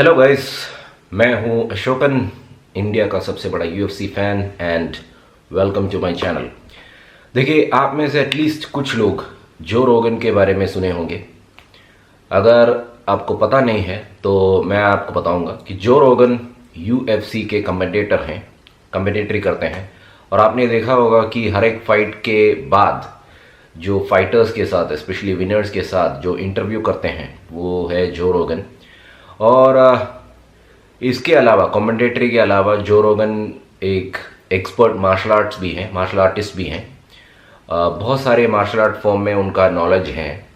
Hello guys, मैं हूं Ashokan, India का सबसे बड़ा UFC fan and welcome to my channel. देखिए, आप में से एटलीस्ट कुछ लोग जो रोगन के बारे में सुने होंगे। अगर आपको पता नहीं है तो मैं आपको बताऊंगा कि जो रोगन यूएफसी के कमेंटेटरी करते हैं। और आपने देखा होगा कि हर एक फाइट के बाद जो फाइटर्स के साथ, स्पेशली विनर्स के साथ जो इंटरव्यू करते हैं वो है जो रोगन। और इसके अलावा, कमेंटेटरी के अलावा, जो रोगन एक एक्सपर्ट मार्शल आर्टिस्ट भी हैं। बहुत सारे मार्शल आर्ट फॉर्म में उनका नॉलेज है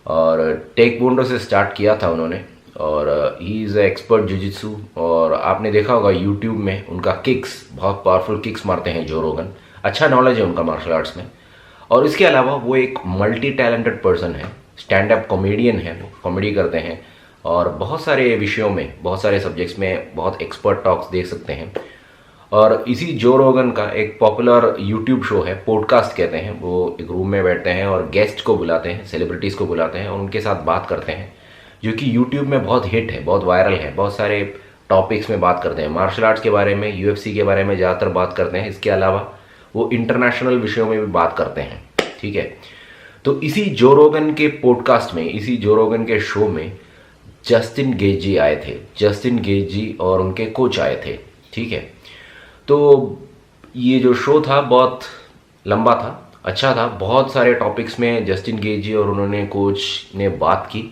और टेकवोंडो से स्टार्ट किया था उन्होंने। और ही इज़ एक्सपर्ट जिजित्सु। और आपने देखा होगा यूट्यूब में उनका किक्स, बहुत पावरफुल किक्स मारते हैं जो रोगन। अच्छा नॉलेज है उनका मार्शल आर्ट्स में। और इसके अलावा वो एक मल्टी टैलेंटेड पर्सन है, स्टैंड अप कॉमेडियन है, वो कॉमेडी करते हैं और बहुत सारे विषयों में, बहुत सारे सब्जेक्ट्स में बहुत एक्सपर्ट टॉक्स देख सकते हैं। और इसी जो रोगन का एक पॉपुलर यूट्यूब शो है, पॉडकास्ट कहते हैं। वो एक रूम में बैठते हैं और गेस्ट को बुलाते हैं, सेलिब्रिटीज़ को बुलाते हैं और उनके साथ बात करते हैं, जो कि यूट्यूब में बहुत हिट है, बहुत वायरल है। बहुत सारे टॉपिक्स में बात करते हैं, मार्शल आर्ट्स के बारे में, यूएफसी के बारे में ज़्यादातर बात करते हैं। इसके अलावा वो इंटरनेशनल विषयों में भी बात करते हैं, ठीक है। तो इसी जो रोगन के पॉडकास्ट में, इसी जो रोगन के शो में जस्टिन गेजी आए थे। जस्टिन गेजी और उनके कोच आए थे, ठीक है। तो ये जो शो था बहुत लंबा था, अच्छा था। बहुत सारे टॉपिक्स में जस्टिन गेजी और उन्होंने कोच ने बात की।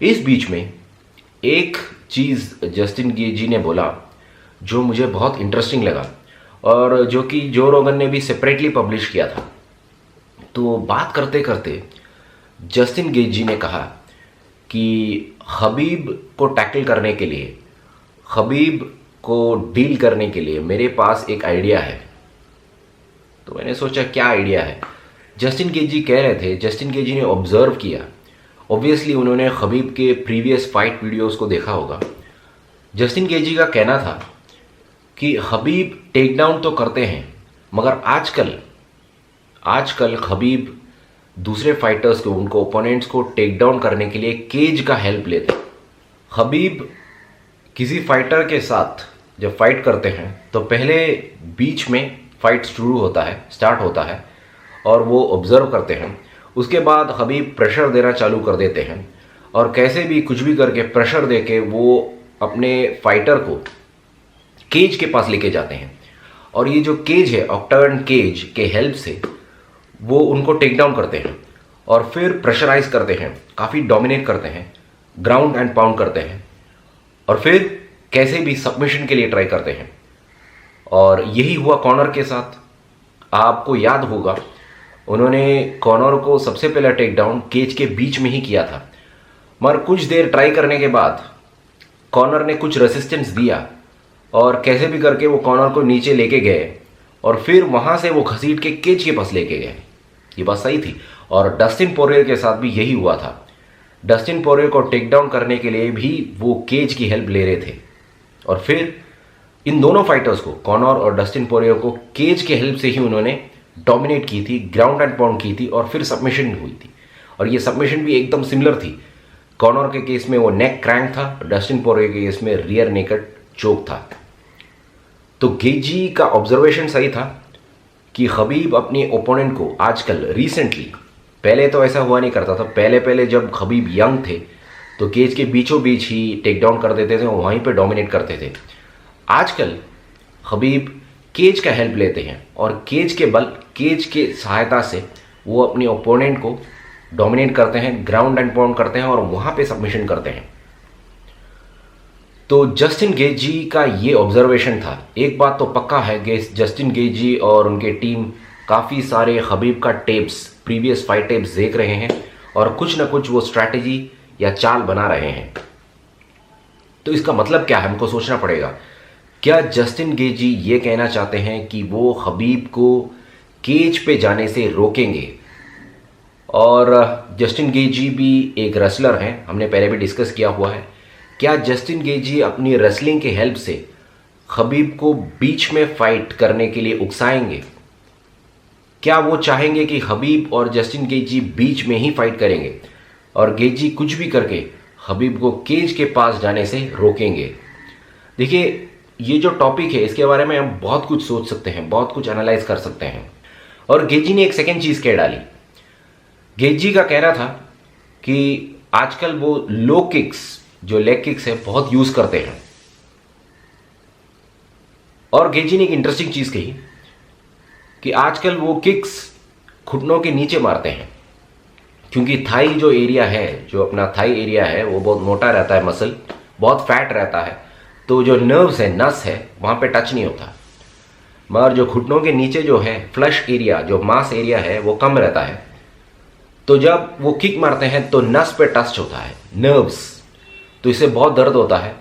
इस बीच में एक चीज़ जस्टिन गेजी ने बोला जो मुझे बहुत इंटरेस्टिंग लगा और जो कि जो रोगन ने भी सेपरेटली पब्लिश किया था। तो बात करते करते जस्टिन गेजी ने कहा कि खबीब को टैकल करने के लिए, खबीब को डील करने के लिए मेरे पास एक आइडिया है। तो मैंने सोचा क्या आइडिया है। जस्टिन गेजी कह रहे थे, जस्टिन गेजी ने ऑब्जर्व किया। ऑब्वियसली उन्होंने खबीब के प्रीवियस फाइट वीडियोस को देखा होगा। जस्टिन गेजी का कहना था कि खबीब टेक डाउन तो करते हैं, मगर आजकल खबीब दूसरे फाइटर्स को, उनको ओपोनेंट्स को टेक डाउन करने के लिए केज का हेल्प लेते हैं। खबीब किसी फाइटर के साथ जब फाइट करते हैं तो पहले बीच में फाइट स्टार्ट होता है और वो ऑब्जर्व करते हैं। उसके बाद खबीब प्रेशर देना चालू कर देते हैं और कैसे भी कुछ भी करके प्रेशर देके वो अपने फाइटर को केज के पास लेके जाते हैं। और ये जो केज है, ऑक्टागन केज के हेल्प से वो उनको टेक डाउन करते हैं और फिर प्रेशराइज करते हैं, काफ़ी डोमिनेट करते हैं, ग्राउंड एंड पाउंड करते हैं और फिर कैसे भी सबमिशन के लिए ट्राई करते हैं। और यही हुआ कॉनर के साथ। आपको याद होगा उन्होंने कॉनर को सबसे पहला टेक डाउन केज के बीच में ही किया था, मगर कुछ देर ट्राई करने के बाद कॉनर ने कुछ रेसिस्टेंस दिया और कैसे भी करके वो कॉनर को नीचे लेके गए और फिर वहाँ से वो घसीट के केज के पास लेके गए। ये बात सही थी। और डस्टिन पोरियर के साथ भी यही हुआ था। डस्टिन पोरियर को टेक डाउन करने के लिए भी वो केज की हेल्प ले रहे थे और फिर इन दोनों फाइटर्स को, कॉनर और डस्टिन पोरियर को, केज के हेल्प से ही उन्होंने डोमिनेट की थी, ग्राउंड एंड पाउंड की थी और फिर सबमिशन हुई थी। और ये सबमिशन भी एकदम सिमिलर थी। कॉनर के केस में वो नेक क्रैंक था, डस्टिन पोरियर के केस में रियर नेकेड चोक था। तो गेजी का ऑब्जर्वेशन सही था कि खबीब अपने ओपोनेंट को आजकल, रिसेंटली, पहले तो ऐसा हुआ नहीं करता था। पहले जब खबीब यंग थे तो केज के बीचों बीच ही टेक डाउन कर देते थे और वहीं पे डोमिनेट करते थे। आजकल खबीब केज का हेल्प लेते हैं और केज के सहायता से वो अपने ओपोनेंट को डोमिनेट करते हैं, ग्राउंड एंड पाउंड करते हैं और वहाँ पे सबमिशन करते हैं। तो जस्टिन गेजी का ये ऑब्जर्वेशन था। एक बात तो पक्का है कि जस्टिन गेजी और उनके टीम काफ़ी सारे खबीब का टेप्स, प्रीवियस फाइट टेप्स देख रहे हैं और कुछ ना कुछ वो स्ट्रैटेजी या चाल बना रहे हैं। तो इसका मतलब क्या है, हमको सोचना पड़ेगा। क्या जस्टिन गेजी ये कहना चाहते हैं कि वो खबीब को केज पे जाने से रोकेंगे? और जस्टिन गेजी भी एक रेसलर हैं, हमने पहले भी डिस्कस किया हुआ है। क्या जस्टिन गेजी अपनी रेसलिंग के हेल्प से खबीब को बीच में फाइट करने के लिए उकसाएंगे? क्या वो चाहेंगे कि खबीब और जस्टिन गेजी बीच में ही फाइट करेंगे और गेजी कुछ भी करके हबीब को केज के पास जाने से रोकेंगे। देखिए, ये जो टॉपिक है इसके बारे में हम बहुत कुछ सोच सकते हैं, बहुत कुछ एनालाइज कर सकते हैं। और गेजी ने एक सेकेंड चीज कह डाली। गेजी का कहना था कि आजकल वो लो किक्स, जो लेग किक्स है, बहुत यूज करते हैं। और गेजी ने एक इंटरेस्टिंग चीज कही कि आजकल वो किक्स घुटनों के नीचे मारते हैं, क्योंकि थाई जो एरिया है, जो अपना थाई एरिया है, वो बहुत मोटा रहता है, मसल बहुत फैट रहता है, तो जो नर्व्स है, नस है, वहां पे टच नहीं होता। मगर जो घुटनों के नीचे जो है फ्लश एरिया, जो मास एरिया है, वो कम रहता है। तो जब वो किक मारते हैं तो नस पे टच होता है, नर्व्स, तो इससे बहुत दर्द होता है,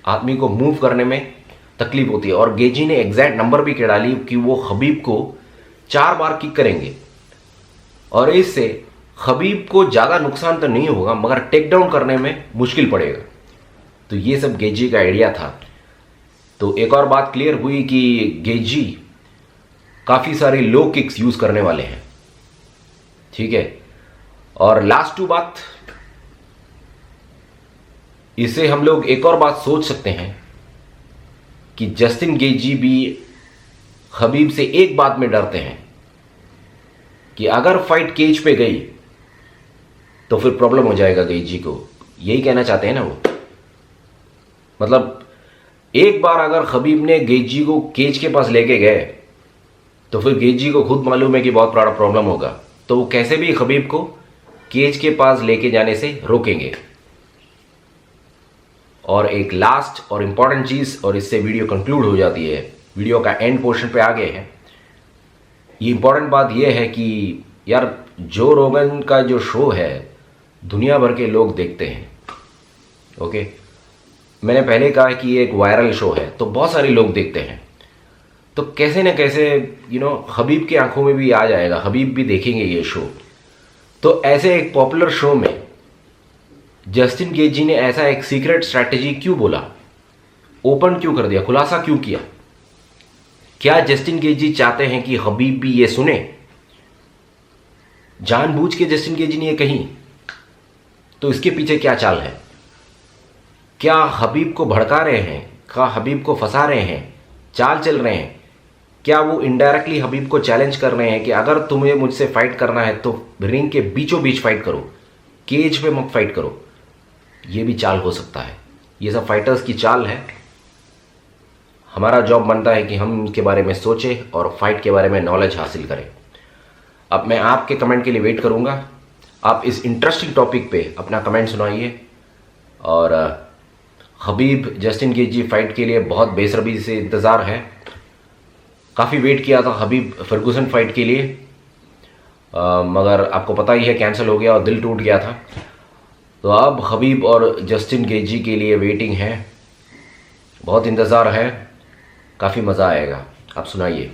आदमी को मूव करने में तकलीफ होती है। और गेजी ने एग्जैक्ट नंबर भी कह डाली कि वो हबीब को 4 बार किक करेंगे और इससे हबीब को ज़्यादा नुकसान तो नहीं होगा, मगर टेक डाउन करने में मुश्किल पड़ेगा। तो ये सब गेजी का आइडिया था। तो एक और बात क्लियर हुई कि गेजी काफ़ी सारी लो किक्स यूज़ करने वाले हैं, ठीक है। और लास्ट 2 बात, इसे हम लोग एक और बात सोच सकते हैं कि जस्टिन गेजी भी हबीब से एक बात में डरते हैं कि अगर फाइट केज पे गई तो फिर प्रॉब्लम हो जाएगा गेजी को। यही कहना चाहते हैं ना वो। मतलब एक बार अगर हबीब ने गेजी को केज के पास लेके गए तो फिर गेजी को खुद मालूम है कि बहुत बड़ा प्रॉब्लम होगा, तो वो कैसे भी हबीब को केज के पास लेके जाने से रोकेंगे। और एक लास्ट और इंपॉर्टेंट चीज, और इससे वीडियो कंक्लूड हो जाती है, वीडियो का एंड पोर्शन पे आ गए हैं। ये इंपॉर्टेंट बात यह है कि यार, जो रोगन का जो शो है दुनिया भर के लोग देखते हैं, ओके। मैंने पहले कहा कि ये एक वायरल शो है, तो बहुत सारे लोग देखते हैं, तो कैसे न कैसे हबीब की आंखों में भी आ जाएगा, हबीब भी देखेंगे ये शो। तो ऐसे एक पॉपुलर शो में जस्टिन गेजी ने ऐसा एक सीक्रेट स्ट्रैटेजी क्यों बोला, ओपन क्यों कर दिया, खुलासा क्यों किया? क्या जस्टिन गेजी चाहते हैं कि हबीब भी ये सुने? जानबूझ के जस्टिन गेजी ने ये कही, तो इसके पीछे क्या चाल है? क्या हबीब को भड़का रहे हैं? क्या हबीब को फंसा रहे हैं? चाल चल रहे हैं? क्या वो इनडायरेक्टली हबीब को चैलेंज कर रहे हैं कि अगर तुम्हें मुझसे फाइट करना है तो रिंग के बीचों बीच फाइट करो, केज पे मत फाइट करो? ये भी चाल हो सकता है। ये सब फाइटर्स की चाल है। हमारा जॉब बनता है कि हम इनके बारे में सोचें और फाइट के बारे में नॉलेज हासिल करें। अब मैं आपके कमेंट के लिए वेट करूंगा। आप इस इंटरेस्टिंग टॉपिक पे अपना कमेंट सुनाइए। और हबीब जस्टिन गेजी फाइट के लिए बहुत बेसब्री से इंतज़ार है। काफ़ी वेट किया था हबीब फर्गूसन फाइट के लिए, मगर आपको पता ही है कैंसिल हो गया और दिल टूट गया था। तो अब हबीब और जस्टिन गेजी के लिए वेटिंग है, बहुत इंतज़ार है, काफ़ी मज़ा आएगा। आप सुनाइए।